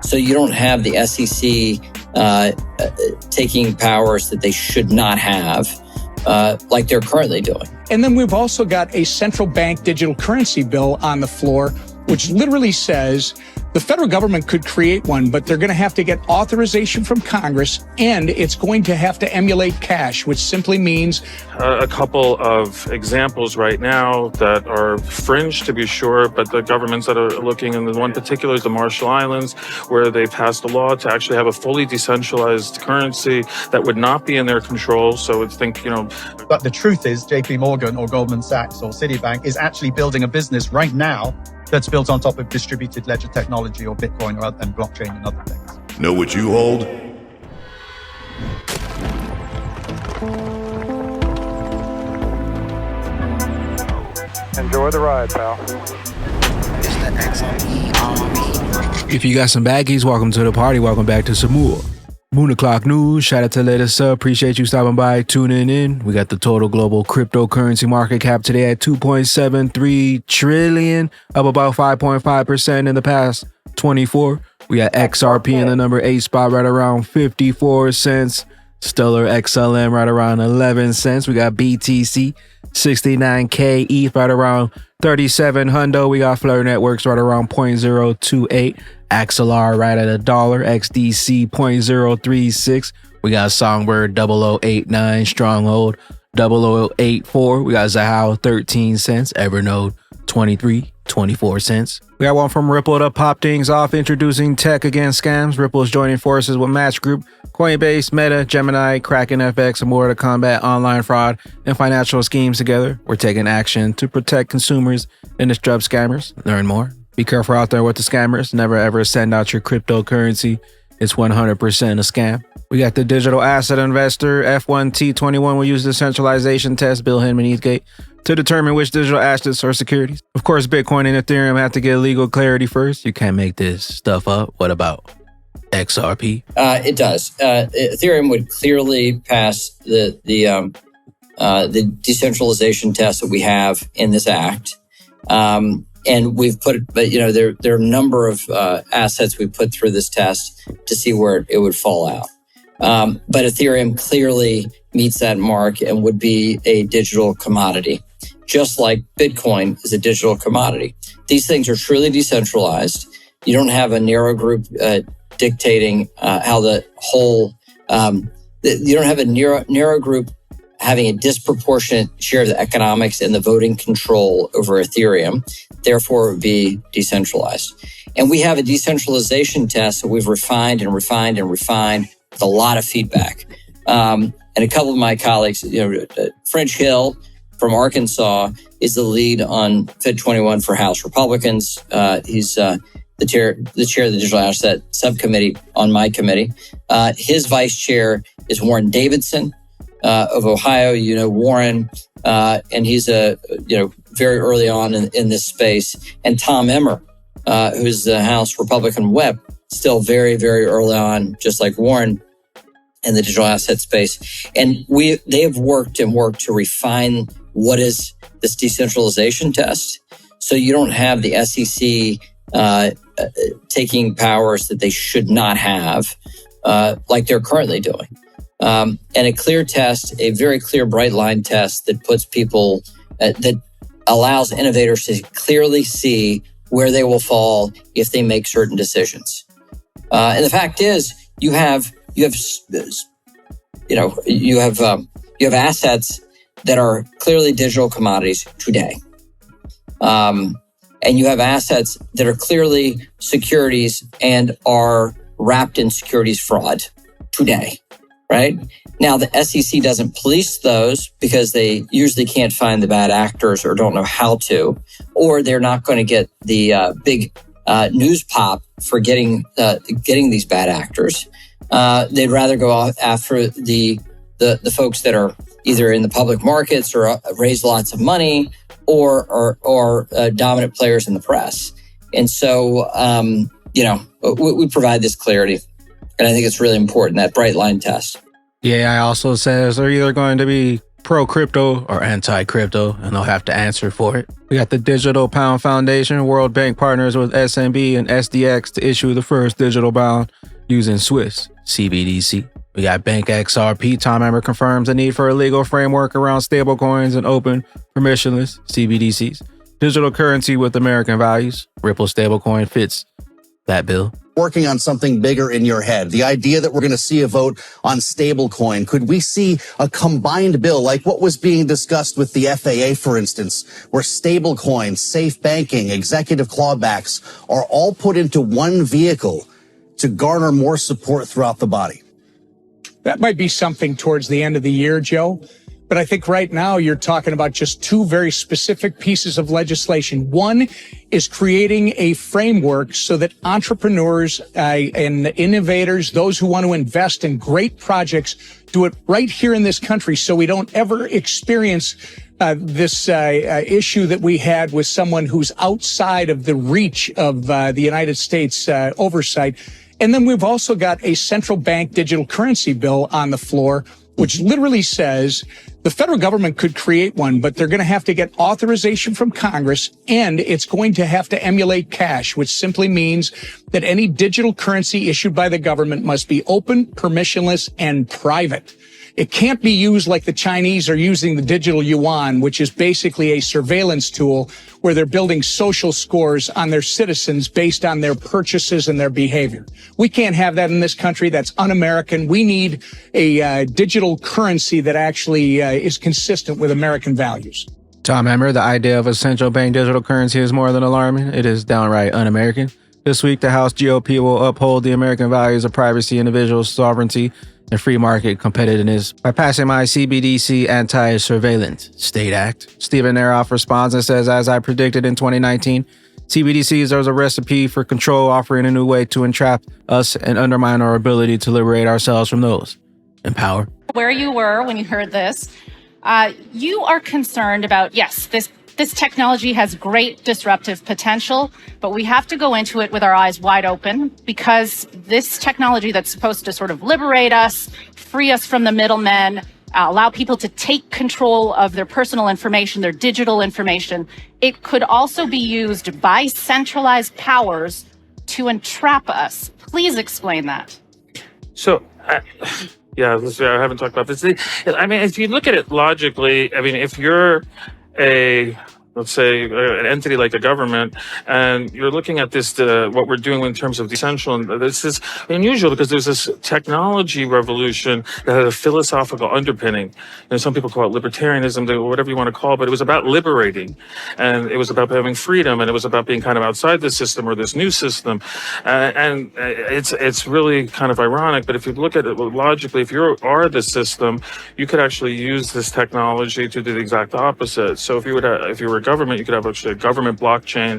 So you don't have the SEC taking powers that they should not have, like they're currently doing. And then we've also got a central bank digital currency bill on the floor, which literally says the federal government could create one, but they're going to have to get authorization from Congress, and it's going to have to emulate cash, which simply means a couple of examples right now that are fringe, to be sure, but the governments that are looking, and the one particular is the Marshall Islands, where they passed a law to actually have a fully decentralized currency that would not be in their control. So it's But the truth is, JP Morgan or Goldman Sachs or Citibank is actually building a business right now that's built on top of distributed ledger technology or Bitcoin and blockchain and other things. Know what you hold? Enjoy the ride, pal. If you got some baggies, welcome to the party. Welcome back to some more Moon O'Clock News. Shout out to the latest sub. Appreciate you stopping by, tuning in. We got the total global cryptocurrency market cap today at $2.73 trillion, up about 5.5% in the past 24. We got XRP in the number 8 spot right around 54 cents. Stellar XLM right around 11 cents. We got BTC 69K, ETH right around 37 hundo. We got Flare Networks right around 0.028. Axelar right at $1. XDC 0.036. We got Songbird 0089. Stronghold 0084. We got Zahao 13 cents. Evernode 24 cents. We got one from Ripple to pop things off, introducing tech against scams. Ripple is joining forces with Match Group, Coinbase, Meta, Gemini, Kraken FX, and more to combat online fraud and financial schemes together. We're taking action to protect consumers and disrupt scammers. Learn more. Be careful out there with the scammers. Never ever send out your cryptocurrency. It's 100% a scam. We got the digital asset investor F1T21 will use the centralization test, Bill Hinman Eastgate, to determine which digital assets are securities. Of course, Bitcoin and Ethereum have to get legal clarity first. You can't make this stuff up. What about XRP? It does. Ethereum would clearly pass the decentralization test that we have in this act. And we've put, but there are a number of assets we put through this test to see where it would fall out. But Ethereum clearly meets that mark and would be a digital commodity, just like Bitcoin is a digital commodity. These things are truly decentralized. You don't have a narrow group dictating how the whole. You don't have a narrow group having a disproportionate share of the economics and the voting control over Ethereum. Therefore, it would be decentralized. And we have a decentralization test that we've refined and refined and refined with a lot of feedback. And a couple of my colleagues, French Hill from Arkansas is the lead on Fed 21 for House Republicans. He's the chair of the Digital Asset Subcommittee on my committee. His vice chair is Warren Davidson of Ohio. Warren, and he's very early on in this space. And Tom Emmer, who's the House Republican whip, still very, very early on, just like Warren, in the digital asset space. And they have worked to refine what is this decentralization test. So you don't have the SEC taking powers that they should not have, like they're currently doing. And a clear test, a very clear bright line test that puts people, that allows innovators to clearly see where they will fall if they make certain decisions. And the fact is, you have assets that are clearly digital commodities today. And you have assets that are clearly securities and are wrapped in securities fraud today, right? Now, the SEC doesn't police those because they usually can't find the bad actors or don't know how to, or they're not going to get the big news pop for getting these bad actors. They'd rather go after the folks that are either in the public markets or raise lots of money or dominant players in the press. And so, we provide this clarity. And I think it's really important, that bright line test. Yeah, I also says they're either going to be pro-crypto or anti-crypto, and they'll have to answer for it. We got the Digital Pound Foundation. World Bank partners with SMB and SDX to issue the first digital pound using Swiss CBDC. We got Bank XRP. Tom Emmer confirms the need for a legal framework around stablecoins and open, permissionless CBDCs. Digital currency with American values. Ripple stablecoin fits that bill. Working on something bigger in your head. The idea that we're going to see a vote on stablecoin. Could we see a combined bill like what was being discussed with the FAA, for instance, where stablecoins, safe banking, executive clawbacks are all put into one vehicle to garner more support throughout the body? That might be something towards the end of the year, Joe. But I think right now you're talking about just two very specific pieces of legislation. One is creating a framework so that entrepreneurs and innovators, those who want to invest in great projects, do it right here in this country so we don't ever experience this issue that we had with someone who's outside of the reach of the United States oversight. And then we've also got a central bank digital currency bill on the floor, which literally says the federal government could create one, but they're going to have to get authorization from Congress, and it's going to have to emulate cash, which simply means that any digital currency issued by the government must be open, permissionless, and private. It can't be used like the Chinese are using the digital yuan, which is basically a surveillance tool where they're building social scores on their citizens based on their purchases and their behavior. We can't have that in this country. That's un-American. We need a digital currency that actually is consistent with American values. Tom Emmer, the idea of a central bank digital currency is more than alarming. It is downright un-American. This week, the House GOP will uphold the American values of privacy, individual sovereignty, and free market competitiveness by passing my CBDC Anti-Surveillance State Act. Stephen Neroff responds and says, as I predicted in 2019, CBDCs are a recipe for control, offering a new way to entrap us and undermine our ability to liberate ourselves from those in power. Where you were when you heard this, you are concerned about, yes, this technology has great disruptive potential, but we have to go into it with our eyes wide open because this technology that's supposed to sort of liberate us, free us from the middlemen, allow people to take control of their personal information, their digital information, it could also be used by centralized powers to entrap us. Please explain that. So, yeah, I haven't talked about this. I mean, if you look at it logically, I mean, if you're let's say an entity like a government, and you're looking at this, what we're doing in terms of decentral, and this is unusual because there's this technology revolution that had a philosophical underpinning. Some people call it libertarianism, whatever you want to call it, but it was about liberating, and it was about having freedom, and it was about being kind of outside the system or this new system, and it's really kind of ironic. But if you look at it logically, if you are the system, you could actually use this technology to do the exact opposite. So if you were a government, you could have actually a government blockchain.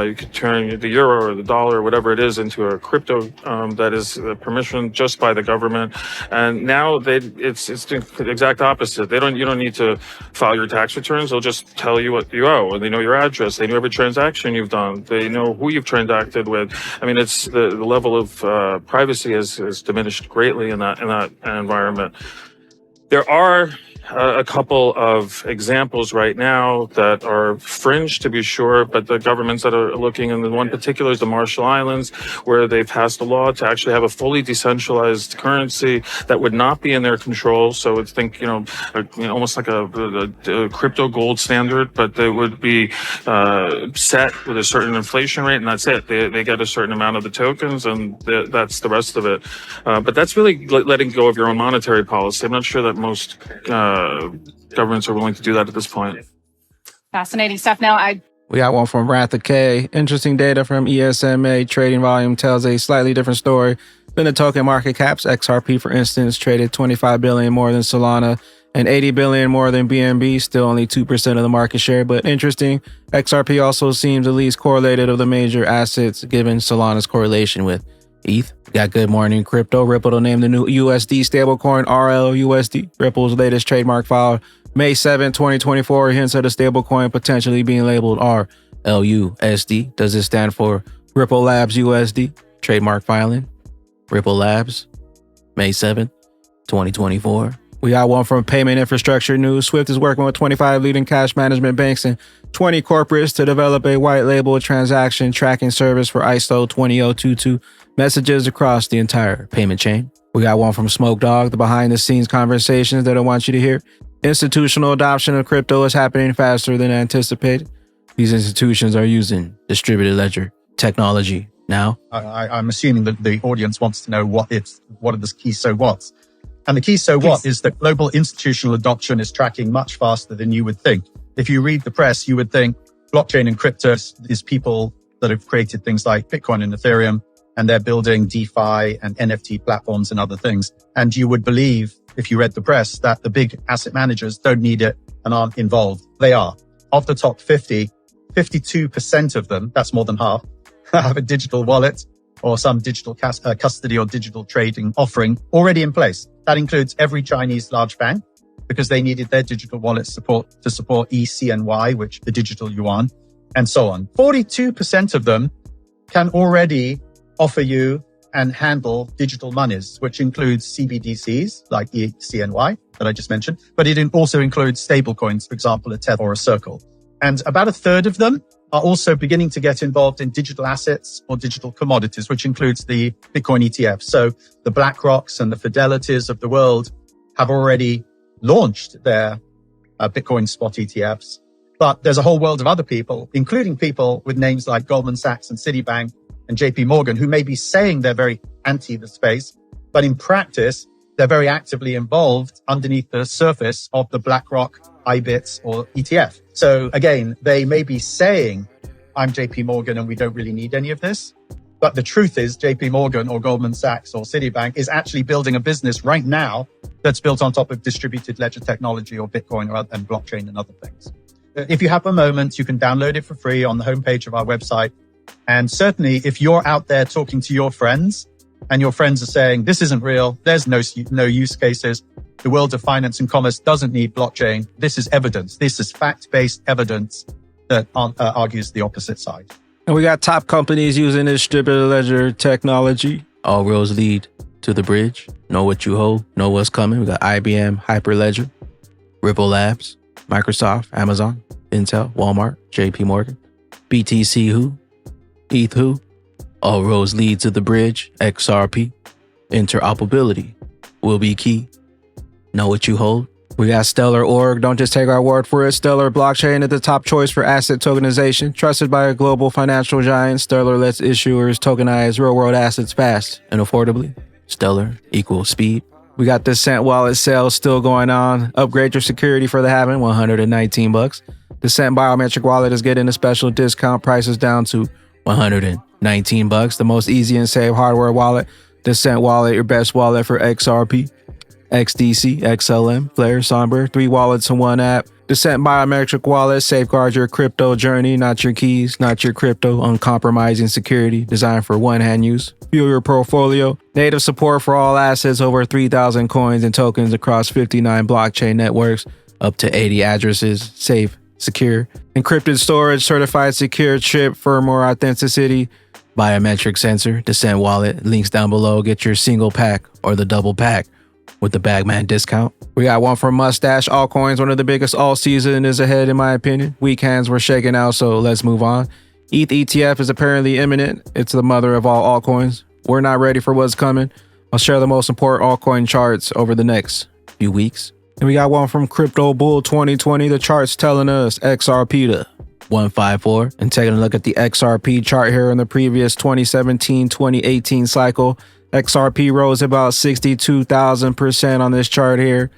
You could turn the euro or the dollar or whatever it is into a crypto that is permissioned just by the government. And now it's the exact opposite. You don't need to file your tax returns. They'll just tell you what you owe, and they know your address. They know every transaction you've done. They know who you've transacted with. I mean, it's the level of privacy has diminished greatly in that environment. There are a couple of examples right now that are fringe, to be sure, but the governments that are looking, and the one particular is the Marshall Islands, where they passed a law to actually have a fully decentralized currency that would not be in their control. So it's almost like a crypto gold standard, but they would be set with a certain inflation rate, and that's it. They get a certain amount of the tokens, and that's the rest of it. But that's really letting go of your own monetary policy. I'm not sure that most governments are willing to do that at this point. Fascinating stuff. Now, We got one from Ratha K. Interesting data from ESMA. Trading volume tells a slightly different story than the token market caps. XRP, for instance, traded 25 billion more than Solana and 80 billion more than BNB, still only 2% of the market share. But interesting, XRP also seems the least correlated of the major assets given Solana's correlation with ETH. Got Good Morning Crypto. Ripple to name the new USD stablecoin RLUSD. Ripple's latest trademark filed May 7, 2024. Hints at a stablecoin potentially being labeled RLUSD. Does this stand for Ripple Labs USD? Trademark filing. Ripple Labs, May 7, 2024. We got one from Payment Infrastructure News. Swift is working with 25 leading cash management banks and 20 corporates to develop a white label transaction tracking service for ISO 20022 messages across the entire payment chain. We got one from Smoke Dog, the behind the scenes conversations that I want you to hear. Institutional adoption of crypto is happening faster than anticipated. These institutions are using distributed ledger technology now. I'm assuming that the audience wants to know what are the key so whats. And the key so what is that global institutional adoption is tracking much faster than you would think. If you read the press, you would think blockchain and crypto is people that have created things like Bitcoin and Ethereum, and they're building DeFi and NFT platforms and other things. And you would believe, if you read the press, that the big asset managers don't need it and aren't involved. They are. Of the top 50, 52% of them, that's more than half, have a digital wallet or some digital custody or digital trading offering already in place. That includes every Chinese large bank, because they needed their digital wallet support to support ECNY, which the digital yuan, and so on. 42% of them can already offer you and handle digital monies, which includes CBDCs like ECNY that I just mentioned, but it also includes stablecoins, for example, a Tether or a Circle. And about a third of them are also beginning to get involved in digital assets or digital commodities, which includes the Bitcoin ETF. So the BlackRocks and the Fidelities of the world have already launched their Bitcoin spot ETFs. But there's a whole world of other people, including people with names like Goldman Sachs and Citibank and JP Morgan, who may be saying they're very anti the space, but in practice, they're very actively involved underneath the surface of the BlackRock IBITs or ETF. So again, they may be saying, I'm JP Morgan and we don't really need any of this. But the truth is JP Morgan or Goldman Sachs or Citibank is actually building a business right now that's built on top of distributed ledger technology or Bitcoin and blockchain and other things. If you have a moment, you can download it for free on the homepage of our website. And certainly if you're out there talking to your friends and your friends are saying, this isn't real, there's no use cases, the world of finance and commerce doesn't need blockchain, this is evidence. This is fact-based evidence that argues the opposite side. And we got top companies using this distributed ledger technology. All roads lead to the bridge. Know what you hold, know what's coming. We got IBM, Hyperledger, Ripple Labs, Microsoft, Amazon, Intel, Walmart, JP Morgan, BTC who, ETH who. All roads lead to the bridge. XRP. Interoperability will be key. Know what you hold. We got Stellar.org. Don't just take our word for it. Stellar blockchain is the top choice for asset tokenization. Trusted by a global financial giant, Stellar lets issuers tokenize real-world assets fast and affordably. Stellar equals speed. We got the Cent wallet sale still going on. Upgrade your security for the having, $119. The Cent biometric wallet is getting a special discount. Prices down to $119. The most easy and safe hardware wallet. The Cent wallet, your best wallet for XRP. XDC, XLM, Flare, Songbird, 3 wallets in one app. The Cent biometric wallet safeguards your crypto journey, not your keys, not your crypto. Uncompromising security, designed for one-hand use. Fuel your portfolio. Native support for all assets, over 3,000 coins and tokens across 59 blockchain networks, up to 80 addresses. Safe, secure. Encrypted storage, certified secure chip, firmware authenticity. Biometric sensor, the Cent wallet. Links down below. Get your single pack or the double pack with the Bagman discount. We got one from Mustache. Altcoins, one of the biggest all season is ahead in my opinion. Weak hands were shaken out, so let's move on. ETH ETF is apparently imminent. It's the mother of all altcoins. We're not ready for what's coming. I'll share the most important altcoin charts over the next few weeks. And we got one from Crypto Bull 2020. The chart's telling us XRP to 154. And taking a look at the XRP chart here in the previous 2017-2018 cycle, XRP rose about 62,000% on this chart here.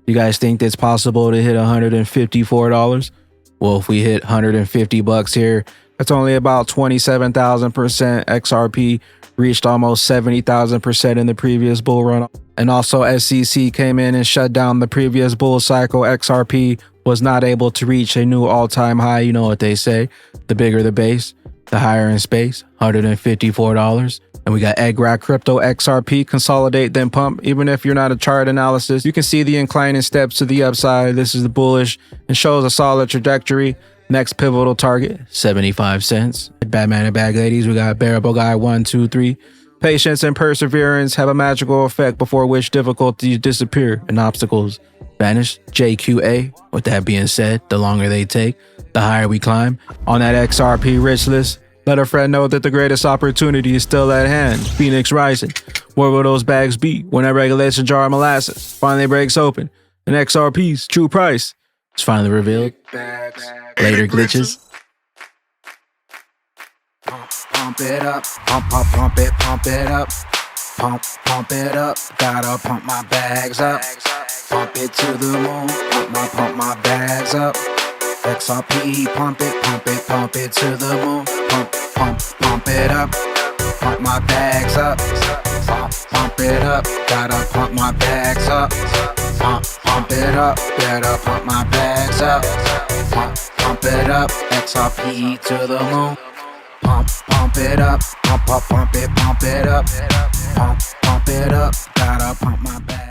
You guys think it's possible to hit $154? Well, if we hit $150 here, that's only about 27,000%. XRP reached almost 70,000% in the previous bull run. And also SEC came in and shut down the previous bull cycle. XRP was not able to reach a new all-time high. You know what they say, the bigger the base, the higher in space, $154. And we got Egg Crypto XRP, consolidate then pump. Even if you're not a chart analysis, you can see the inclining steps to the upside. This is the bullish and shows a solid trajectory. Next pivotal target, 75 cents. Batman and Bag Ladies, we got Bearable Guy 1, 2, 3. Patience and perseverance have a magical effect before which difficulties disappear and obstacles vanish. JQA. With that being said, the longer they take, the higher we climb. On that XRP rich list, let a friend know that the greatest opportunity is still at hand. Phoenix rising. Where will those bags be when that regulation jar of molasses finally breaks open and XRP's true price is finally revealed? Later glitches. Pump it up, pump it up, pump it up, gotta pump my bags up, pump it to the moon, pump my bags up, XRP, pump it to the moon, pump it up, pump my bags up, pump it up, gotta pump my bags up, pump it up, gotta pump my bags up, pump it up, XRP to the moon. Pump it up, pump it up, pump it up, gotta pump my bag.